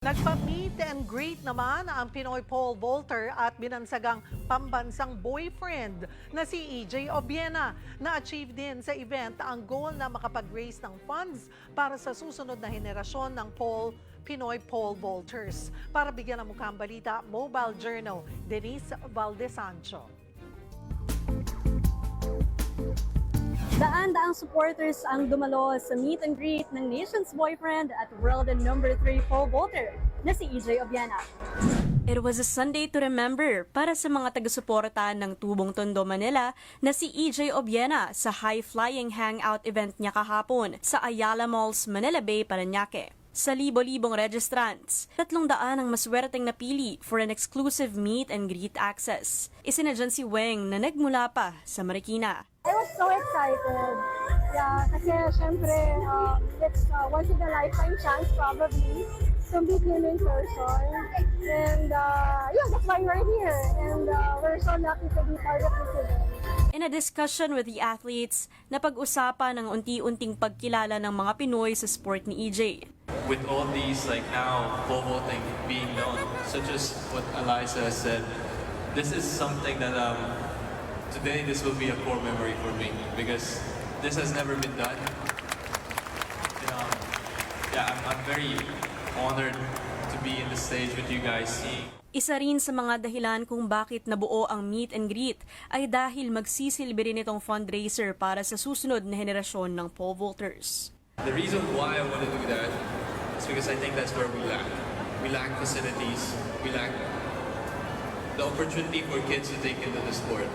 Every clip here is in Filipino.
Nagpa-meet and greet naman ang Pinoy pole vaulter at binansagang pambansang boyfriend na si EJ Obiena. Na-achieve din sa event ang goal na makapag-raise ng funds para sa susunod na henerasyon ng Pinoy pole vaulters. Para bigyan ng mukhang balita, Mobile Journal, Denise Valdesancho. Daan-daang supporters ang dumalo sa meet and greet ng nation's boyfriend at world number 3 pole vaulter na si EJ Obiena. It was a Sunday to remember para sa mga taga-suporta ng Tubong Tondo, Manila na si EJ Obiena sa high-flying hangout event niya kahapon sa Ayala Malls, Manila Bay, Parañaque. Sa libo-libong registrants, 300 ang maswerteng napili for an exclusive meet and greet access. Isa na dyan si Weng na nagmula pa sa Marikina. I was so excited. Yeah, kasi syempre, it's once in a lifetime chance probably to meet him in person. And yeah, that's why we're here. And we're so lucky to be part of this event. In a discussion with the athletes, napag-usapan ang unti-unting pagkilala ng mga Pinoy sa sport ni EJ. With all these now pole vaulting being known, such as what Eliza said, this is something that today this will be a core memory for me because this has never been done. Yeah, I'm very honored to be in the stage with you guys. Isa rin sa mga dahilan kung bakit nabuo ang meet and greet ay dahil magsisilbi rin itong fundraiser para sa susunod na henerasyon ng pole vaulters. The reason why I want to do that is because I think that's where we lack. We lack facilities. We lack the opportunity for kids to take into the sport.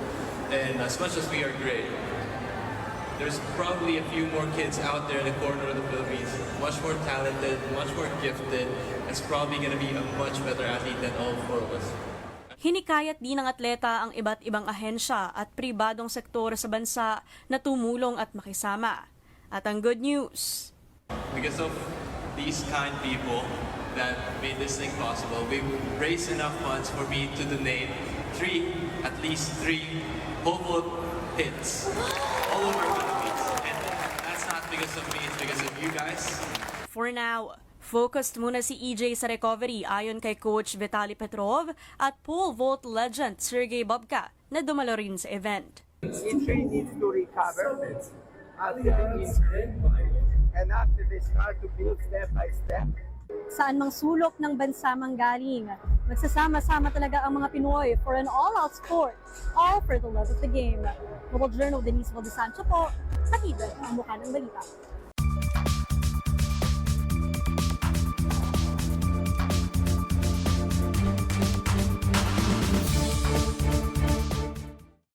And as much as we are great, there's probably a few more kids out there in the corner of the Philippines, much more talented, much more gifted, that's probably going to be a much better athlete than all four of us. Hinikayat din ng atleta ang iba't ibang ahensya at pribadong sektor sa bansa na tumulong at makisama. At ang good news, because of these kind people that made this thing possible, we've raised enough funds for me to donate at least three pole vault hits all over the Philippines. And that's not because of me, it's because of you guys. For now, focused muna si EJ sa recovery ayon kay Coach Vitaly Petrov at pole vault legend Sergey Bubka na dumalo rin sa event. EJ needs to recover after the injury, and after they start to build step by step. Saan mang sulok ng bansa manggaling, magsasama-sama talaga ang mga Pinoy for an all-out sport, all for the love of the game. Mobile Journal, Denise Valdesancho po, hatid ang mukha ng balita.